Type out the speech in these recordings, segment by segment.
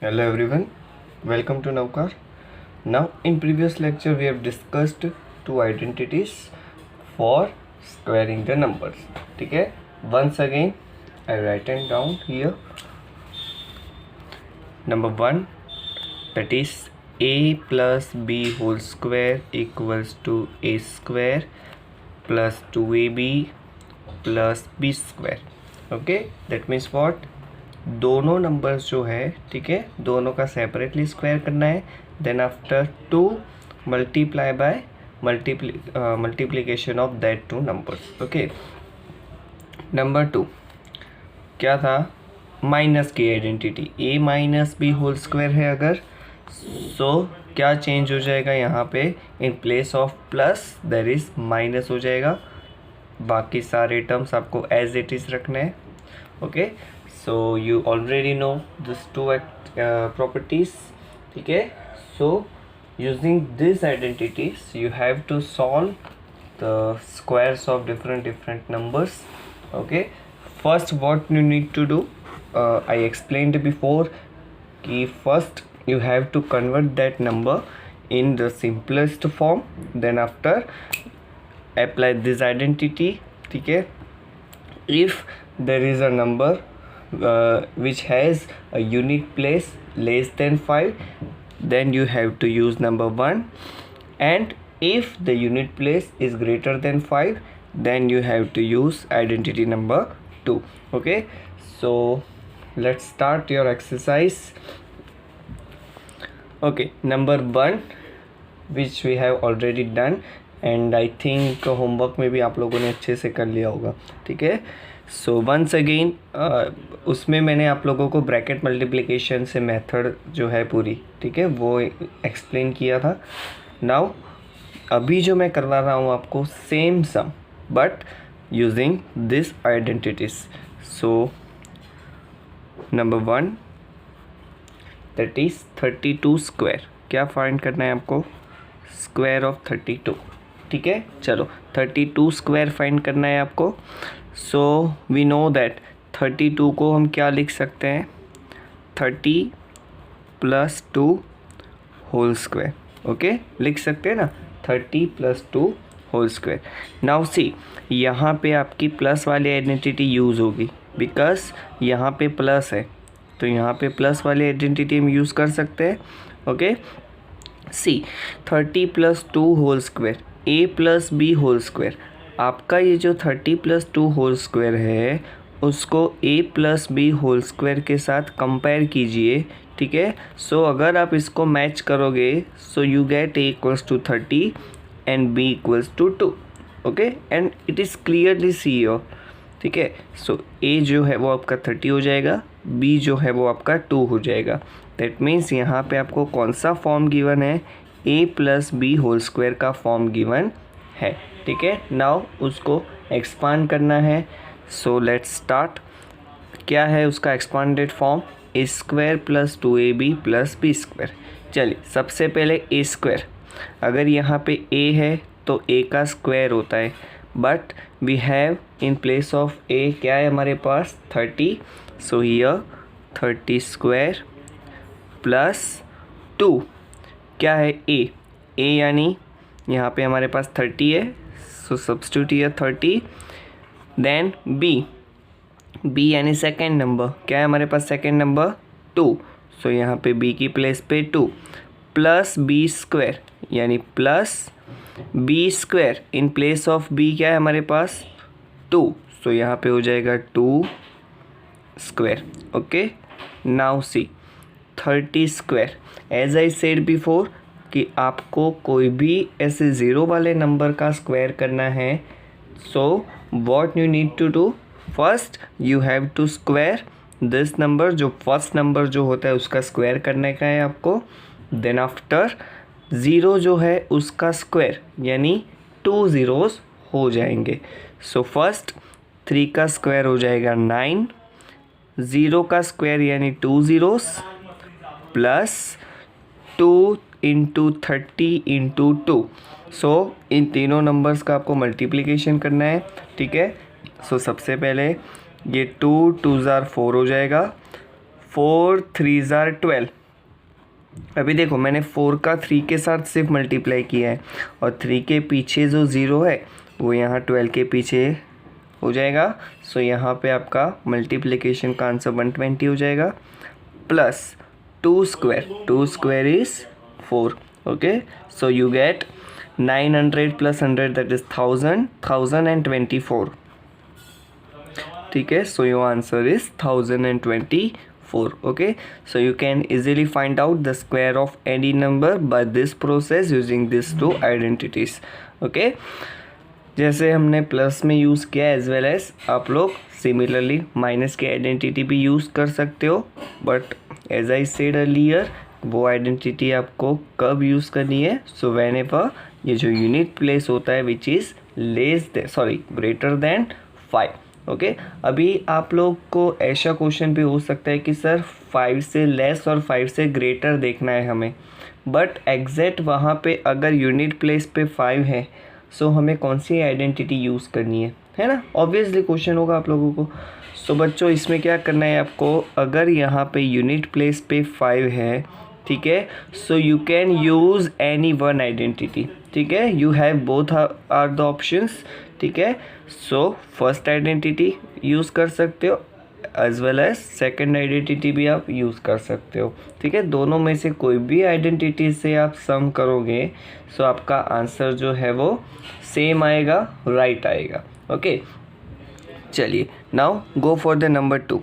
Hello everyone, welcome to Navkar. Now in previous lecture we have discussed two identities for squaring the numbers. ठीक है, once again I write it down here. Number 1, that is a plus b whole square equals to a square plus 2ab plus b square. Okay, that means what? दोनों numbers जो है, ठीक है, दोनों का separately square करना है. Then after 2 multiply by multiplication of that two numbers. Okay, number 2 क्या था? माइनस की identity a minus b whole square है अगर, सो क्या चेंज हो जाएगा यहाँ पे? In place of plus there is minus हो जाएगा. बाकी सारे टर्म्स आपको एज इट इज़ रखने हैं. Okay, so you already know these two properties. ठीक है, so using these identities you have to solve the squares of different numbers. Okay, first what you need to do, I explained before कि first you have to convert that number in the simplest form, then after apply this identity. ठीक है, if there is a number which has a unit place less than 5, then you have to use number 1, and if the unit place is greater than 5, then you have to use identity number 2. Okay, so let's start your exercise. Okay, number 1 which we have already done and I think homework में भी आप लोगों ने अच्छे से कर लिया होगा. ठीक है, सो वंस अगेन उसमें मैंने आप लोगों को ब्रैकेट मल्टीप्लिकेशन से मेथड जो है पूरी, ठीक है, वो एक्सप्लेन किया था. नाउ अभी जो मैं करवा रहा हूँ आपको same sum but using this identities. So number 1 that is 32 square. क्या फाइंड करना है आपको? Square of 32. ठीक है, चलो 32 स्क्वायर फाइंड करना है आपको. सो वी नो दैट 32 को हम क्या लिख सकते हैं? 30 प्लस 2 होल स्क्वायर. ओके, लिख सकते हैं ना, 30 plus 2 whole square. Now see, यहाँ पे आपकी प्लस वाली आइडेंटिटी यूज़ होगी बिकॉज यहाँ पे प्लस है, तो यहाँ पे प्लस वाली आइडेंटिटी हम यूज़ कर सकते हैं. Okay, see 30 plus 2 whole square a plus B whole square. आपका ये जो 30 प्लस 2 होल स्क्वायर है उसको a plus B whole square के साथ कंपेयर कीजिए. ठीक है, सो अगर आप इसको मैच करोगे so you get a equals to 30 and b equals to 2. Okay, and it is clearly see your. ठीक है, सो a जो है वो आपका 30 हो जाएगा, b जो है वो आपका 2 हो जाएगा. दैट मीन्स यहाँ पे आपको कौन सा फॉर्म गिवन है? a plus B whole square का फॉर्म गिवन है. ठीक है, नाउ उसको एक्सपांड करना है. So let's start. क्या है उसका expanded form? A square plus 2ab plus B square. चलिए सबसे पहले ए स्क्वायर. अगर यहाँ पे a है तो a का स्क्वायर होता है, but we have in place of a क्या है हमारे पास? 30. सो हियर 30 स्क्वायर प्लस 2 क्या है? a यानी यहाँ पे हमारे पास 30 है, सो सब्स्टिट्यूट हियर 30. देन b यानी सेकेंड नंबर. क्या है हमारे पास सेकेंड नंबर? 2. सो यहाँ पे b की प्लेस पे 2 प्लस b स्क्वायर यानी plus b square in place of b क्या है हमारे पास? 2. सो यहाँ पे हो जाएगा 2 square. Okay, now see 30 square. As I said before कि आपको कोई भी ऐसे ज़ीरो वाले नंबर का स्क्वायर करना है, so what you need to do? First you have to square this number. जो फर्स्ट नंबर जो होता है उसका स्क्वायर करने का है आपको. देन आफ्टर ज़ीरो जो है उसका स्क्वायर यानी 2 ज़ीरोज़ हो जाएंगे. सो फर्स्ट 3 का स्क्वायर हो जाएगा 9, 0 का स्क्वायर यानी 2 ज़ीरोज़ प्लस 2 इंटू 30 इंटू 2. सो इन तीनों नंबर्स का आपको मल्टीप्लिकेशन करना है. ठीक है, सो सबसे पहले ये 2 2 ज़ार 4 हो जाएगा, 4 3s are 12। अभी देखो मैंने 4 का 3 के साथ सिर्फ मल्टीप्लाई किया है और 3 के पीछे जो 0 है वो यहाँ 12 के पीछे हो जाएगा। सो यहाँ पे आपका मल्टीप्लिकेशन का आंसर 120 हो जाएगा, plus 2 square is 4। Okay, so you gate 900 plus 100 that is 1024। ठीक है, so your answer is 1024। okay, so you can easily find out the square of any number by this process using these two identities। okay, जैसे हमने plus में use किया as well as आप लोग similarly minus की identity भी use कर सकते हो, but as I said earlier वो आइडेंटिटी आपको कब यूज़ करनी है? सो व्हेन एवर ये जो यूनिट प्लेस होता है which is greater than 5। Okay, अभी आप लोग को ऐसा क्वेश्चन भी हो सकता है कि सर 5 से लेस और 5 से ग्रेटर देखना है हमें, बट एग्जैक्ट वहाँ पे अगर यूनिट प्लेस पे 5 है सो हमें कौन सी आइडेंटिटी यूज़ करनी है ना? ऑब्वियसली क्वेश्चन होगा आप लोगों को। सो बच्चों इसमें क्या करना है आपको, अगर यहाँ पे यूनिट प्लेस पे 5 है, ठीक है, so you can use any one identity. ठीक है, you have both are the options. ठीक है, सो फर्स्ट आइडेंटिटी यूज़ कर सकते हो as well as second identity भी आप यूज़ कर सकते हो। ठीक है, दोनों में से कोई भी आइडेंटिटी से आप सम करोगे सो आपका आंसर जो है वो सेम आएगा, राइट आएगा। ओके, चलिए now go for the number 2।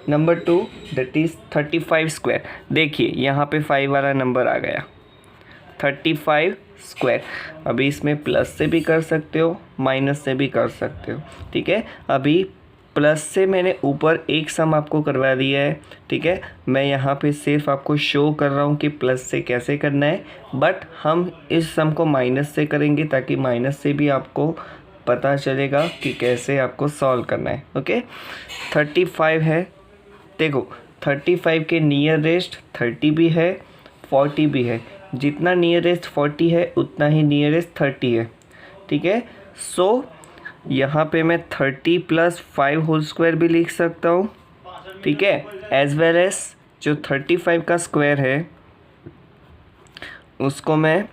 Number 2 that is 35 square. देखिए यहाँ पे 5 वाला नंबर आ गया, 35 स्क्वायर। अभी इसमें प्लस से भी कर सकते हो, माइनस से भी कर सकते हो। ठीक है, अभी प्लस से मैंने ऊपर एक सम आपको करवा दिया है। ठीक है, मैं यहाँ पे सिर्फ आपको शो कर रहा हूँ कि प्लस से कैसे करना है, बट हम इस सम को माइनस से करेंगे ताकि माइनस से भी आपको पता चलेगा कि कैसे आपको सॉल्व करना है। ओके, 35 है, देखो 35 के नियरेस्ट 30 भी है, 40 भी है। जितना नियरेस्ट 40 है उतना ही नियरेस्ट 30 है। ठीक है, सो यहाँ पे मैं 30 प्लस 5 होल स्क्वायर भी लिख सकता हूँ। ठीक है, एज वेल एज जो 35 का स्क्वायर है उसको मैं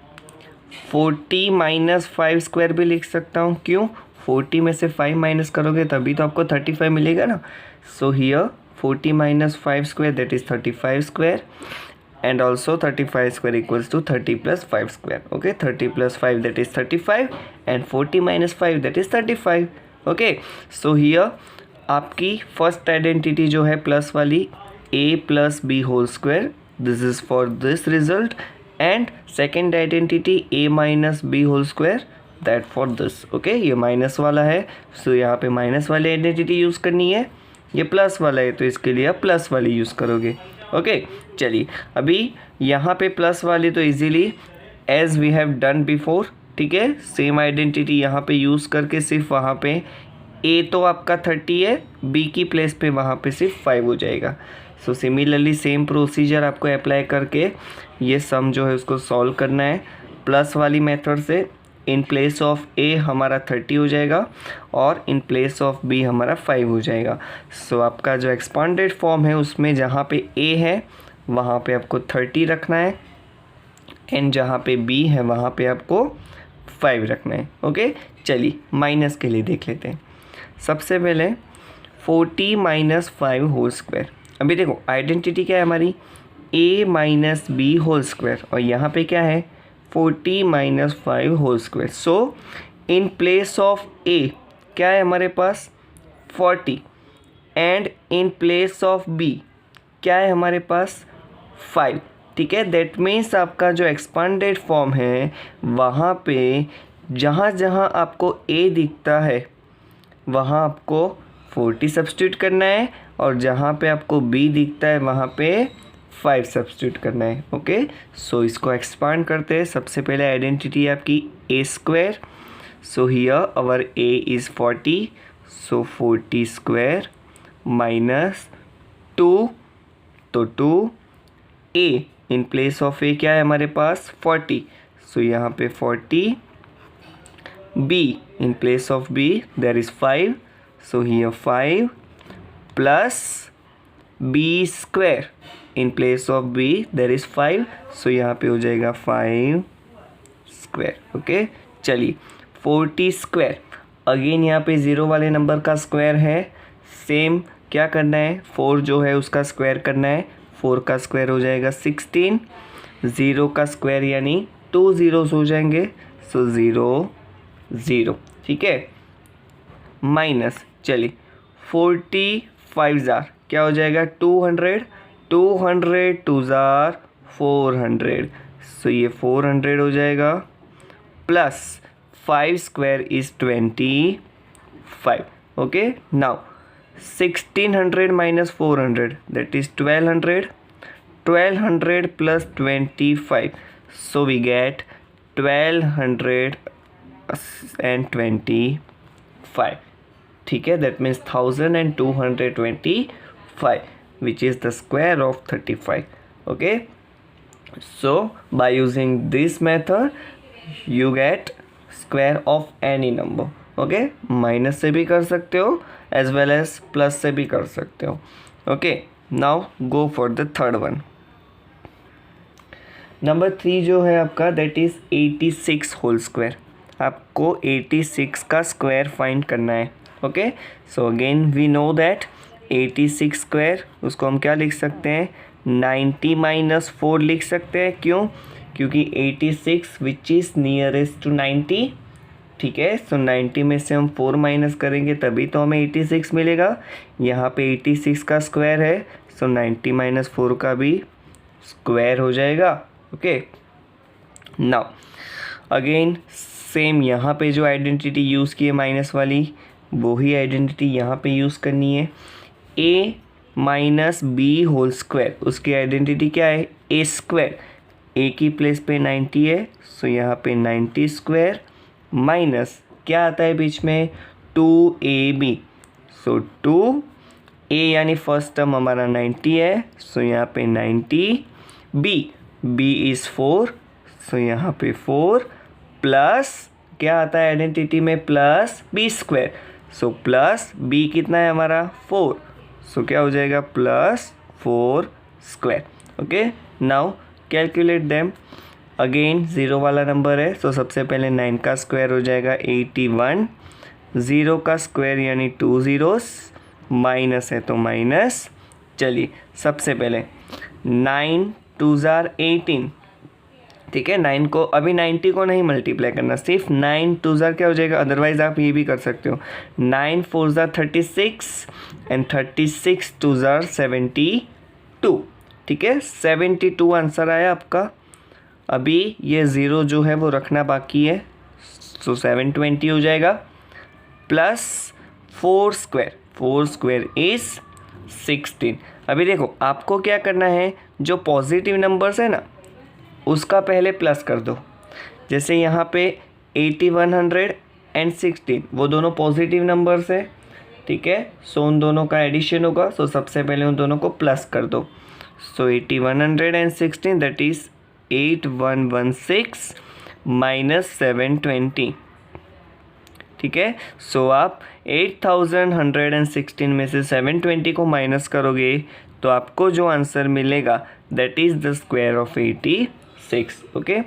40 माइनस 5 स्क्वायर भी लिख सकता हूँ। क्यों? 40 में से 5 माइनस करोगे तभी तो आपको 35 मिलेगा ना। So here 40 minus 5 square that is 35 square, and also 35 square equals to 30 plus 5 square। okay, 30 plus 5 that is 35 and 40 minus 5 that is 35। okay, so here आपकी फर्स्ट आइडेंटिटी जो है प्लस वाली a plus b whole square, this is for this result, and second identity a minus b whole square that for this। okay, ये minus वाला है so यहाँ पे minus वाली आइडेंटिटी यूज़ करनी है, ये प्लस वाला है तो इसके लिए आप प्लस वाली यूज़ करोगे। ओके, चलिए अभी यहाँ पे प्लस वाली तो easily as we have done before. ठीक है, सेम आइडेंटिटी यहाँ पे यूज़ करके सिर्फ वहाँ पे ए तो आपका 30 है, बी की प्लेस पे वहाँ पे सिर्फ 5 हो जाएगा। सो सिमिलरली सेम प्रोसीजर आपको अप्लाई करके ये सम जो है उसको सॉल्व करना है प्लस वाली मेथड से। इन प्लेस ऑफ ए हमारा 30 हो जाएगा और इन प्लेस ऑफ बी हमारा 5 हो जाएगा। सो आपका जो एक्सपांडेड फॉर्म है उसमें जहाँ पे ए है वहाँ पे आपको 30 रखना है एंड जहाँ पे बी है वहाँ पे आपको 5 रखना है। ओके, चलिए माइनस के लिए देख लेते हैं। सबसे पहले 40 माइनस 5 होल स्क्वायर। अभी देखो आइडेंटिटी क्या है हमारी, a minus b whole square, और यहाँ पे क्या है 40 minus 5 whole square. So in place of a क्या है हमारे पास 40 and in place of b क्या है हमारे पास 5। ठीक है, दैट मीन्स आपका जो एक्सपांडेड फॉर्म है वहाँ पे जहाँ जहाँ आपको a दिखता है वहाँ आपको 40 सब्स्टिट्यूट करना है और जहाँ पे आपको b दिखता है वहाँ पे 5 सब्स्टिट्यूट करना है। ओके, सो इसको एक्सपांड करते हैं। सबसे पहले आइडेंटिटी आपकी a square. So here our a is 40, so 40 square minus 2, तो 2a in place of a क्या है हमारे पास 40, सो यहाँ पे 40, b in place of b there is 5, so here 5 plus B square, in place of b there is 5, so यहाँ पे हो जाएगा 5 स्क्वायर। ओके, चलिए 40 स्क्वायर, अगेन यहाँ पे 0 वाले नंबर का स्क्वायर है, सेम क्या करना है, 4 जो है उसका स्क्वायर करना है, 4 का स्क्वायर हो जाएगा 16, 0 का स्क्वायर यानी 2 ज़ीरोस हो जाएंगे, सो 0 0, ठीक है, माइनस, चलिए 45 ज़ार क्या हो जाएगा 200, 200 2 ज़ार 400, सो ये 400 हो जाएगा, plus 5 square is 25। Okay, now 1600 minus 400 that is 1200, 1200 plus 25, so we get 1225, ठीक है, that means 1225 which is the square of 35. Okay, so by using this method you get square of any number. Okay, minus से भी कर सकते हो as well as plus से भी कर सकते हो। Okay, now go for the third one. Number 3 जो है आपका दैट इज़ 86 होल स्क्वायर। आपको 86 का स्क्वायर फाइंड करना है। Okay, so again we know that 86 square उसको हम क्या लिख सकते हैं 90 माइनस 4 लिख सकते हैं। क्यों? क्योंकि 86 विच इज़ नियरेस्ट टू 90, ठीक है। सो 90 में से हम 4 माइनस करेंगे तभी तो हमें 86 मिलेगा। यहाँ पे 86 का स्क्वायर है, सो 90 माइनस 4 का भी स्क्वायर हो जाएगा। ओके, नाउ अगेन सेम यहाँ पे जो आइडेंटिटी यूज़ की है माइनस वाली, वो ही आइडेंटिटी यहाँ पे यूज़ करनी है। a minus b whole square, उसकी आइडेंटिटी क्या है a स्क्वायर, a की प्लेस पे 90 है, सो यहाँ पे 90 स्क्वायर माइनस क्या आता है बीच में 2ab, सो 2a यानी फर्स्ट टर्म हमारा 90 है, सो यहाँ पे 90, b इज़ 4, सो यहाँ पे 4 प्लस क्या आता है आइडेंटिटी में plus b square, so plus b कितना है हमारा 4, सो क्या हो जाएगा plus 4 square. Okay, now calculate them. Again 0 वाला नंबर है, सो सबसे पहले 9 का स्क्वायर हो जाएगा 81, 0 का स्क्वायर यानी 2 ज़ीरोस, माइनस है तो माइनस। चलिए सबसे पहले 9 2 ज़ार 18, ठीक है। 9 को अभी 90 को नहीं मल्टीप्लाई करना, सिर्फ 9 2 ज़ार क्या हो जाएगा, अदरवाइज़ आप ये भी कर सकते हो 9 4 ज़ार 36 एंड 36 2 ज़ार 72, ठीक है। 72 आंसर आया आपका। अभी ये 0 जो है वो रखना बाकी है, सो 720 हो जाएगा प्लस 4 स्क्वायर, 4 स्क्वायर इज़ 16। अभी देखो आपको क्या करना है, जो पॉजिटिव नंबर्स है ना उसका पहले प्लस कर दो। जैसे यहाँ पे 8100 एंड 16 वो दोनों पॉजिटिव नंबर्स है, ठीक है। सो उन दोनों का एडिशन होगा, सो सबसे पहले उन दोनों को प्लस कर दो। सो 8100 एंड 16 दैट इज़ 8116 माइनस 720, ठीक है। सो आप 8116 में से 720 को माइनस करोगे तो आपको जो आंसर मिलेगा that is the square of 86। Okay,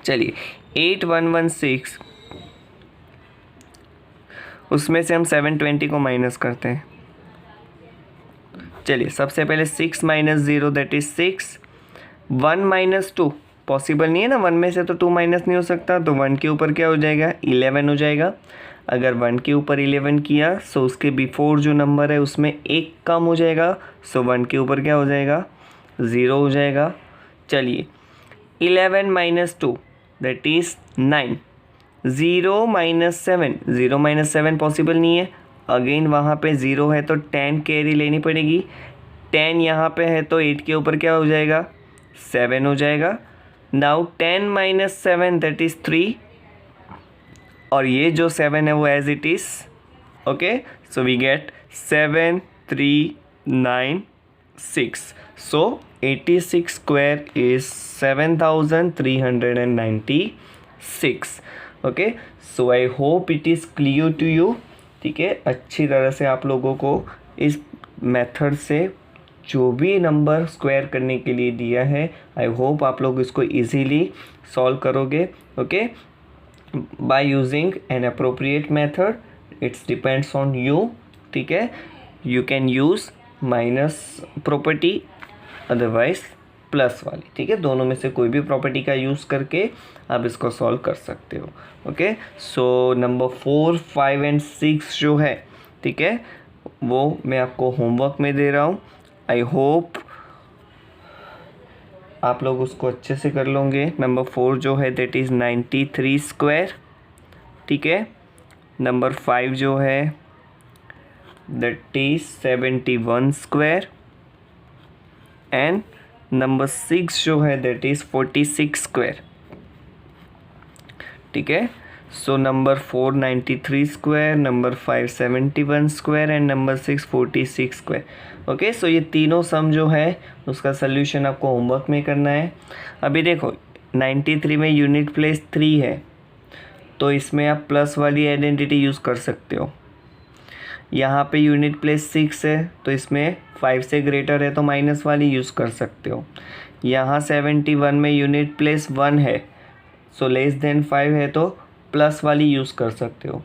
चलिए 8116 उसमें से हम 720 को माइनस करते हैं। चलिए सबसे पहले 6 minus 0 that is 6, 1 minus 2 possible नहीं है ना, 1 में से तो 2 माइनस नहीं हो सकता, तो 1 के ऊपर क्या हो जाएगा 11 हो जाएगा। अगर 1 के ऊपर 11 किया सो उसके बिफोर जो नंबर है उसमें 1 कम हो जाएगा, सो 1 के ऊपर क्या हो जाएगा 0 हो जाएगा। चलिए 11 minus 2 that is 9, 0 minus 7, 0 minus 7 possible नहीं है। अगेन वहाँ पे 0 है तो 10 कैरी लेनी पड़ेगी, 10 यहाँ पे है तो 8 के ऊपर क्या हो जाएगा 7 हो जाएगा। नाउ 10 माइनस 7 दैट इज़ 3, और ये जो 7 है वो as it is. Okay, so we get 7 3 9 6, so 86 square is 7396। Okay, so I hope it is clear to you, ठीक है। अच्छी तरह से आप लोगों को इस मेथड से जो भी नंबर स्क्वायर करने के लिए दिया है, आई होप आप लोग इसको इजीली सॉल्व करोगे. Okay, by using an appropriate method. It's depends on you. ठीक है, you can use minus property, otherwise plus वाली. ठीक है, दोनों में से कोई भी प्रॉपर्टी का यूज़ करके आप इसको सॉल्व कर सकते हो. ओके, सो नंबर 4, 5 एंड 6 जो है, ठीक है, वो मैं आपको होमवर्क में दे रहा हूँ. आई होप आप लोग उसको अच्छे से कर लोगे. नंबर 4 जो है दैट इज़ 93 स्क्वायर. ठीक है, नंबर 5 जो है that is 71 square and number 6 जो है दैट इज़ 46 स्क्वायर. ठीक है, so number 4 93 square, number 5 71 square and number 6 46 square. Okay, so ये तीनों सम जो है उसका सल्यूशन आपको होमवर्क में करना है. अभी देखो 93 में यूनिट प्लेस 3 है, तो इसमें आप प्लस वाली आइडेंटिटी यूज़ कर सकते हो. यहाँ पे यूनिट प्लेस 6 है, तो इसमें 5 से ग्रेटर है तो माइनस वाली यूज़ कर सकते हो. यहाँ 71 में यूनिट प्लेस 1 है, सो लेस देन 5 है तो प्लस वाली यूज़ कर सकते हो.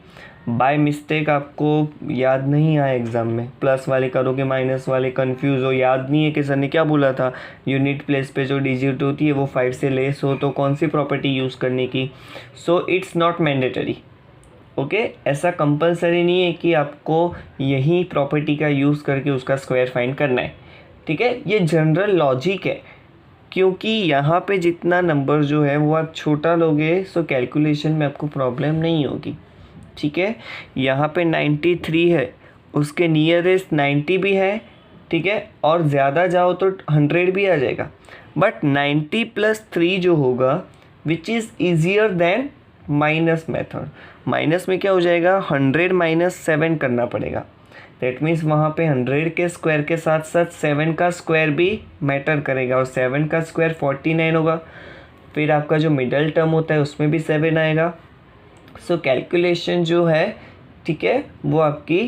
बाय मिस्टेक आपको याद नहीं आया एग्ज़ाम में, प्लस वाले करोगे माइनस वाले, कंफ्यूज हो, याद नहीं है कि सर ने क्या बोला था, यूनिट प्लेस पे जो डिजिट होती है वो 5 से लेस हो तो कौन सी प्रॉपर्टी यूज़ करने की. So it's not mandatory. Okay, ऐसा कंपलसरी नहीं है कि आपको यही प्रॉपर्टी का यूज़ करके उसका स्क्वायर फाइंड करना है. ठीक है, ये जनरल लॉजिक है, क्योंकि यहाँ पे जितना नंबर जो है वो आप छोटा लोगे सो कैलकुलेशन में आपको प्रॉब्लम नहीं होगी. ठीक है, यहाँ पे 93 है, उसके नियरेस्ट 90 भी है. ठीक है, और ज़्यादा जाओ तो 100 भी आ जाएगा. बट 90 + 3 जो होगा which is easier than minus method. Minus में क्या हो जाएगा, 100 - 7 करना पड़ेगा. दैट मीन्स वहाँ पे 100 के स्क्वायर के साथ साथ 7 का स्क्वायर भी मैटर करेगा, और 7 का स्क्वायर 49 होगा. फिर आपका जो मिडल टर्म होता है उसमें भी 7 आएगा. सो कैलकुलेशन जो है, ठीक है, वो आपकी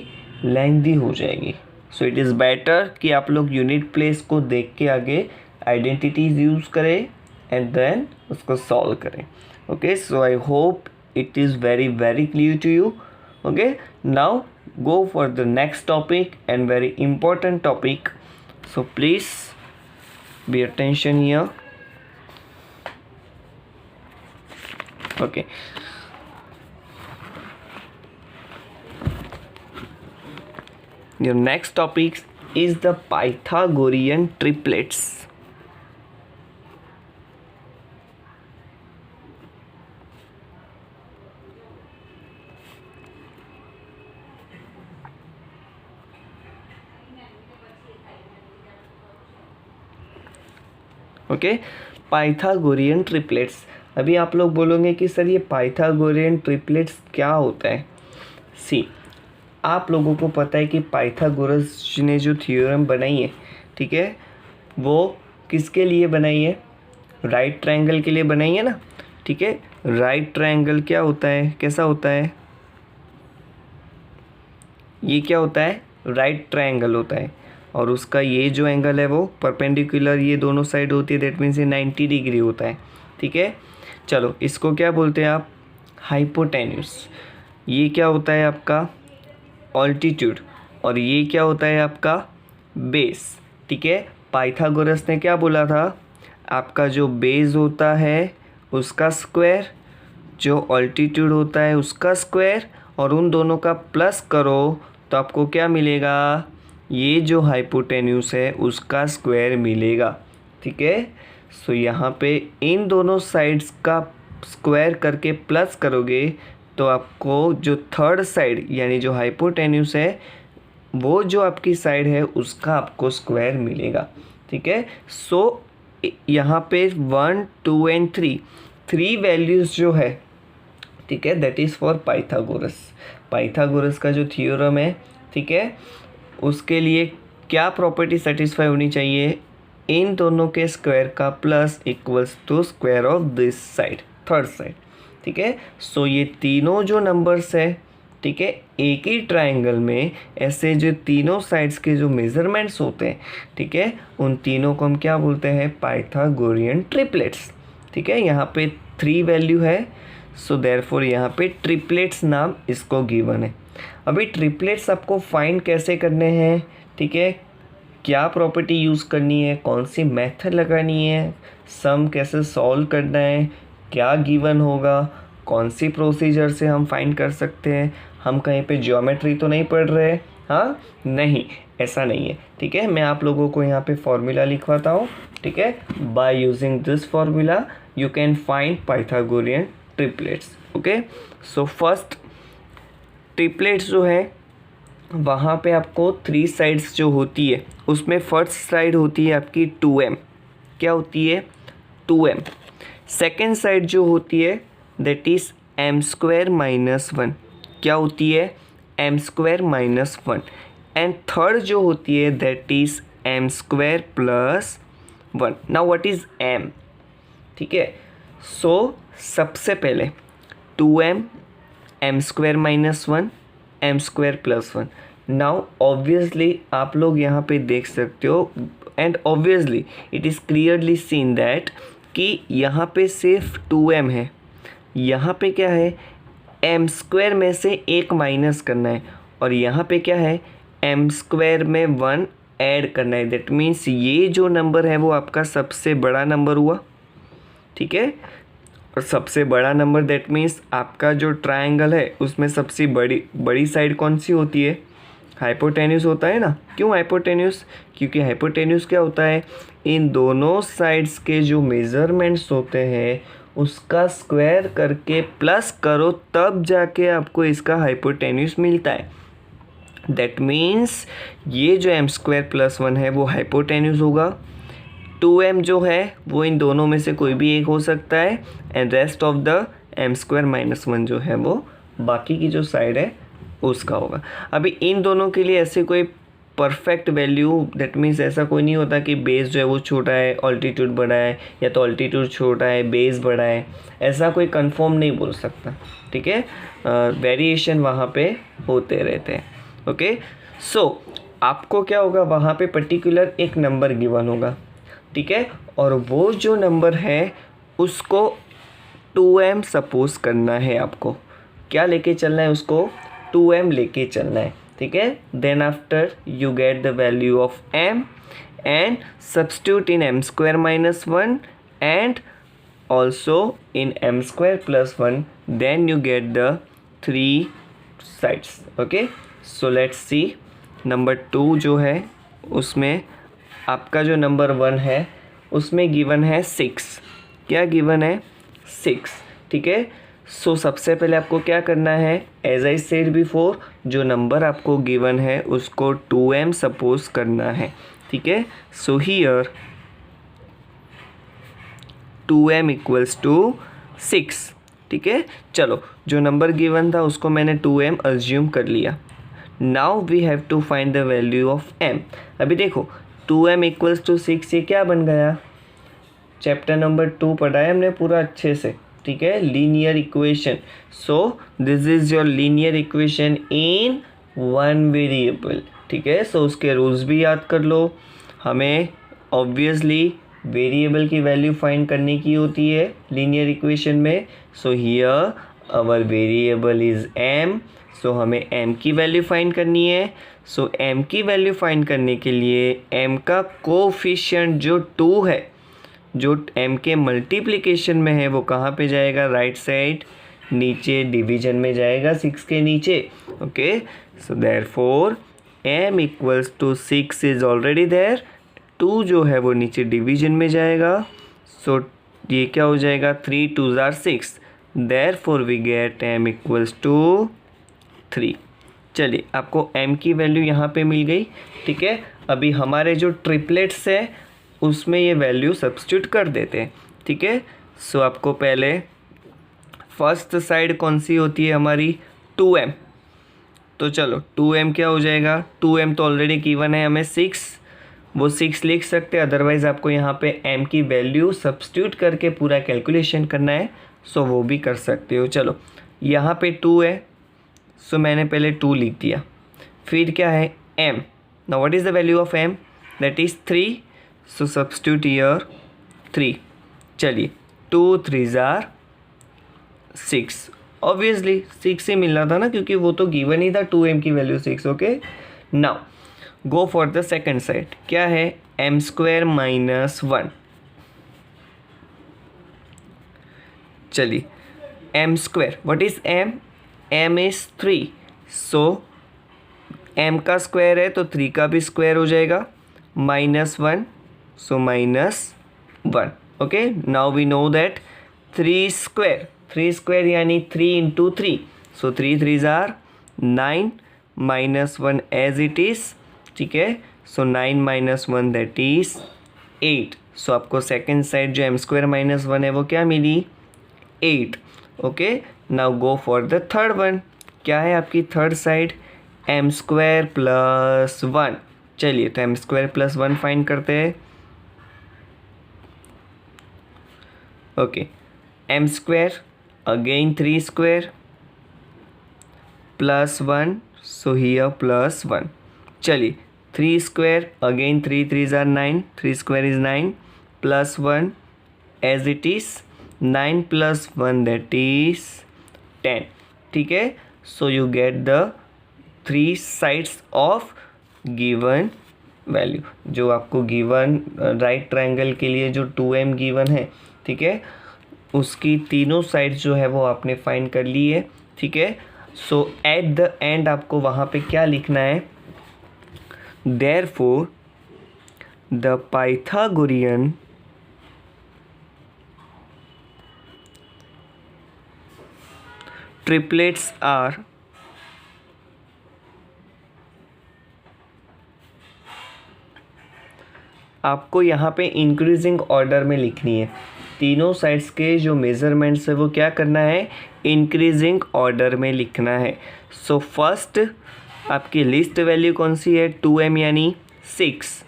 लेंथी हो जाएगी. सो इट इज़ बेटर कि आप लोग यूनिट प्लेस को देख के आगे आइडेंटिटीज़ यूज़ करें एंड देन उसको सॉल्व करें. Okay, so I hope it is very clear to you. Okay, now go for the next topic and very important topic, so please be attention here. Okay, your next topic is the Pythagorean triplets. Okay, Pythagorean triplets. अभी आप लोग बोलोगे कि sir ये Pythagorean triplets क्या होता है. सी, आप लोगों को पता है कि पाइथागोरस ने जो थ्योरम बनाई है, ठीक है, वो किसके लिए बनाई है, राइट ट्रायंगल के लिए बनाई है ना. ठीक है, राइट ट्रायंगल क्या होता है, कैसा होता है, ये क्या होता है, राइट ट्रायंगल होता है, और उसका ये जो एंगल है वो परपेंडिकुलर ये दोनों साइड होती है, दैट मीन्स ये 90 डिग्री होता है. ठीक है, चलो इसको क्या बोलते हैं आप, हाइपोटेन्यूस. ये क्या होता है आपका, ऑल्टीट्यूड, और ये क्या होता है आपका, बेस. ठीक है, पाइथागोरस ने क्या बोला था, आपका जो बेस होता है उसका स्क्वायर, जो ऑल्टीट्यूड होता है उसका स्क्वायर, और उन दोनों का प्लस करो तो आपको क्या मिलेगा, ये जो हाइपोटेन्यूस है उसका स्क्वायर मिलेगा. ठीक है, सो यहाँ पे इन दोनों साइड्स का स्क्वायर करके प्लस करोगे तो आपको जो थर्ड साइड यानी जो हाइपोटेन्यूस है वो जो आपकी साइड है उसका आपको स्क्वायर मिलेगा. ठीक है, सो यहाँ पे 1, 2 एंड 3 वैल्यूज़ जो है, ठीक है, that is for Pythagoras. Pythagoras का जो थ्योरम है, ठीक है, उसके लिए क्या प्रॉपर्टी सेटिस्फाई होनी चाहिए, इन दोनों के स्क्वायर का plus equals to square of this side, third side. ठीक है, सो ये तीनों जो नंबर्स है, ठीक है। एक ही ट्रायंगल में ऐसे जो तीनों साइड्स के जो मेजरमेंट्स होते हैं, ठीक है, उन तीनों को हम क्या बोलते हैं, पाइथागोरियन ट्रिपलेट्स। ठीक है, यहाँ पे 3 वैल्यू है, सो देयरफॉर यहाँ पे ट्रिपलेट्स नाम इसको गिवन है। अभी ट्रिपलेट्स आपको फाइंड कैसे करने हैं, ठीक है, क्या प्रॉपर्टी यूज़ करनी है, कौन सी मेथड लगानी है, सम कैसे सॉल्व करना है, क्या गिवन होगा, कौन सी प्रोसीजर से हम फाइंड कर सकते हैं। हम कहीं पे ज्योमेट्री तो नहीं पढ़ रहे, हाँ नहीं, ऐसा नहीं है। ठीक है, मैं आप लोगों को यहाँ पे फॉर्मूला लिखवाता हूँ। ठीक है, by using this formula you can find Pythagorean triplets. Okay, so first triplets जो है वहाँ पे आपको 3 साइड्स जो होती है उसमें फर्स्ट साइड होती है आपकी 2m, क्या होती है 2m। सेकेंड साइड जो होती है दैट इज़ m² - 1, क्या होती है m² - 1। एंड थर्ड जो होती है that is m² + 1। Now what is m, ठीक है। सो सबसे पहले 2m m² - 1 m² + 1। Now obviously आप लोग यहाँ पे देख सकते हो and obviously it is clearly seen that कि यहाँ पे सिर्फ 2m है, यहाँ पे क्या है m² में से 1 माइनस करना है, और यहाँ पे क्या है m² में 1 ऐड करना है। दैट मीन्स ये जो नंबर है वो आपका सबसे बड़ा नंबर हुआ। ठीक है, और सबसे बड़ा नंबर दैट मीन्स आपका जो ट्रायंगल है उसमें सबसे बड़ी साइड कौन सी होती है, हाइपोटेन्यूस होता है ना। क्यों हाइपोटेन्यूस, क्योंकि हाइपोटेन्यूस क्या होता है, इन दोनों साइड्स के जो मेज़रमेंट्स होते हैं उसका स्क्वायर करके प्लस करो तब जाके आपको इसका हाइपोटेन्यूस मिलता है। दैट मीन्स ये जो m² + 1 है वो हाइपोटेन्यूस होगा। 2m जो है वो इन दोनों में से कोई भी एक हो सकता है, and rest of the m² - 1 जो है वो बाकी की जो साइड है उसका होगा। अभी इन दोनों के लिए ऐसे कोई परफेक्ट वैल्यू, दैट मीन्स ऐसा कोई नहीं होता कि बेस जो है वो छोटा है ऑल्टीट्यूड बड़ा है, या तो ऑल्टीट्यूड छोटा है बेस बड़ा है, ऐसा कोई कंफर्म नहीं बोल सकता। ठीक है, वेरिएशन वहाँ पे होते रहते हैं। ओके, सो आपको क्या होगा, वहाँ पे पर्टिकुलर एक नंबर गिवन होगा। ठीक है, और वो जो नंबर है उसको 2m सपोज करना है, आपको क्या लेके चलना है, उसको 2m लेके चलना है। ठीक है, then after you get the value of m and substitute in m² - 1 and also in m² + 1, then you get the 3 sides. Okay, so let's see number 2 जो है उसमें आपका जो नंबर 1 है उसमें गिवन है 6, क्या गिवन है 6। ठीक है, सो सबसे पहले आपको क्या करना है, एज आई सेड बिफोर, जो नंबर आपको गिवन है उसको 2m सपोज करना है। ठीक है, सो हियर 2m = 6। ठीक है, चलो जो नंबर गिवन था उसको मैंने 2m अज्यूम कर लिया। Now we have to find the value of m। अभी देखो 2m = 6 ये क्या बन गया, चैप्टर नंबर 2 पढ़ा है हमने पूरा अच्छे से। ठीक है, linear equation. So this is your linear equation in 1 variable. ठीक है, सो उसके रूल्स भी याद कर लो। हमें ऑब्वियसली वेरिएबल की वैल्यू फाइंड करने की होती है लीनियर इक्वेशन में। So here our variable is m, so हमें m की वैल्यू फाइंड करनी है। सो m की वैल्यू फाइंड करने के लिए m का कोफिशिएंट जो 2 है, जो m के मल्टीप्लिकेशन में है, वो कहाँ पे जाएगा, राइट साइड नीचे डिवीजन में जाएगा 6 के नीचे। Okay, so therefore m = 6 is already there, 2 जो है वो नीचे डिवीजन में जाएगा। सो ये क्या हो जाएगा, 3 × 2 = 6, देयरफॉर वी गेट m = 3। चलिए, आपको m की वैल्यू यहाँ पे मिल गई। ठीक है, अभी हमारे जो ट्रिपलेट्स है उसमें ये वैल्यू सब्स्टिट्यूट कर देते हैं। ठीक है, सो आपको पहले फर्स्ट साइड कौन सी होती है हमारी, 2m। तो चलो 2m क्या हो जाएगा, 2m तो ऑलरेडी गिवन है हमें 6, वो 6 लिख सकते हैं, अदरवाइज़ आपको यहाँ पे m की वैल्यू सब्स्टिट्यूट करके पूरा कैलकुलेशन करना है, सो वो भी कर सकते हो। चलो यहाँ पे 2 है, सो मैंने पहले 2 लिख दिया, फिर क्या है m, now what is the value of m, that is 3, so substitute here 3। चलिए 2 3s are 6, ऑब्वियसली 6 ही मिलना था ना, क्योंकि वो तो गिवन ही था 2m की value 6। Okay, now go for the second side, क्या है m स्क्वायर माइनस 1। चलिए m square, what is m, m is 3, so m का स्क्वायर है तो 3 का भी स्क्वायर हो जाएगा, -1, so -1। Okay, now we know that 3 square यानी 3 into 3, so 3 3s are 9, -1 as it is, ठीक है। सो 9 - 1 दैट इज 8। सो आपको सेकेंड साइड जो m स्क्वायर माइनस 1 है वो क्या मिली, 8। Okay, now go for the third one, क्या है आपकी third side, m square plus 1। चलिए तो m स्क्वायर प्लस 1 फाइंड करते हैं। Okay, m square again 3 square plus 1, so here plus 1। चलिए 3 square again 3 3s are 9, 3 square is 9 plus 1 as it is, 9 + 1 that is 10, ठीक है। So you get the 3 sides of given value, जो आपको given right triangle के लिए जो 2m given है, ठीक है, उसकी तीनों साइड्स जो है वो आपने फाइंड कर ली है, ठीक है। सो एट द एंड आपको वहाँ पे क्या लिखना है, therefore the Pythagorean triplets are आपको यहाँ पे इंक्रीजिंग ऑर्डर में लिखनी है, तीनों साइड्स के जो मेजरमेंट्स है वो क्या करना है, इंक्रीजिंग ऑर्डर में लिखना है। सो फर्स्ट आपकी लिस्ट वैल्यू कौन सी है, 2m यानी 6।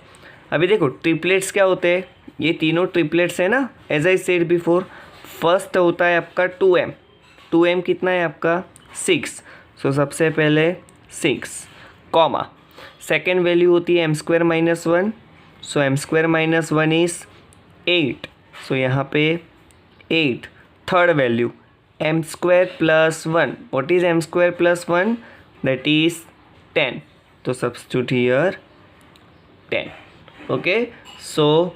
अभी देखो ट्रिपलेट्स क्या होते हैं, ये तीनों ट्रिपलेट्स है ना, as I said before, first होता है आपका 2m कितना है आपका 6, सो सबसे पहले 6 कॉमा, सेकेंड वैल्यू होती है m square minus 1, so m square minus 1 is 8, सो यहाँ पे 8। Third value m square plus 1, what is m square plus 1, that is 10, तो substitute here 10। Okay, so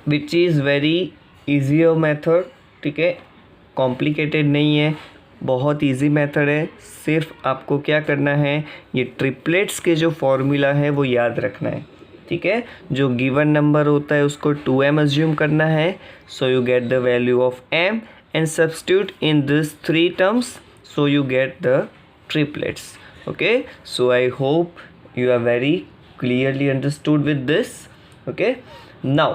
which is very easier method, ठीक है, complicated नहीं है, बहुत इजी मेथड है। सिर्फ आपको क्या करना है, ये ट्रिपलेट्स के जो फॉर्मूला है वो याद रखना है, ठीक है। जो गिवन नंबर होता है उसको 2m अज्यूम करना है, so you get the value of m and substitute in this 3 terms, so you get the triplets। okay, so I hope you are very clearly understood with this। okay, now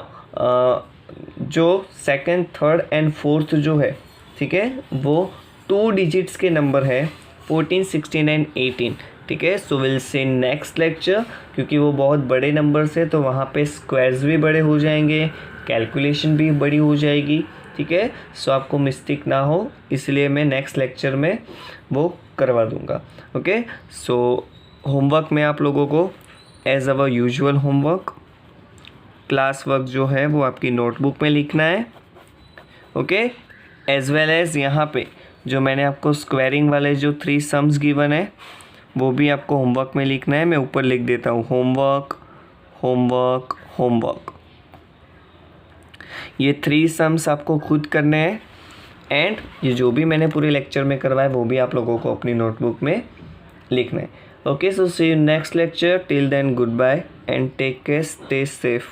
जो second third and fourth जो है, ठीक है, वो 2 digits के number है 14 16 and 18, ठीक है। So will say next lecture, क्योंकि वो बहुत बड़े नंबर्स है तो वहाँ पे स्क्वायर्स भी बड़े हो जाएंगे, कैलकुलेशन भी बड़ी हो जाएगी, ठीक है। सो आपको मिस्टेक ना हो इसलिए मैं नेक्स्ट लेक्चर में वो करवा दूंगा। ओके, सो होमवर्क में आप लोगों को as our usual homework class work जो है वो आपकी नोटबुक में लिखना है। ओके, एज वेल एज यहाँ पे जो मैंने आपको स्क्वायरिंग वाले जो 3 सम्स गिवन है वो भी आपको होमवर्क में लिखना है। मैं ऊपर लिख देता हूँ होमवर्क होमवर्क होमवर्क। ये 3 सम्स आपको खुद करने हैं एंड ये जो भी मैंने पूरे लेक्चर में करवाया वो भी आप लोगों को अपनी नोटबुक में लिखना है। Okay, so see you next lecture, till then goodbye and take care, stay safe.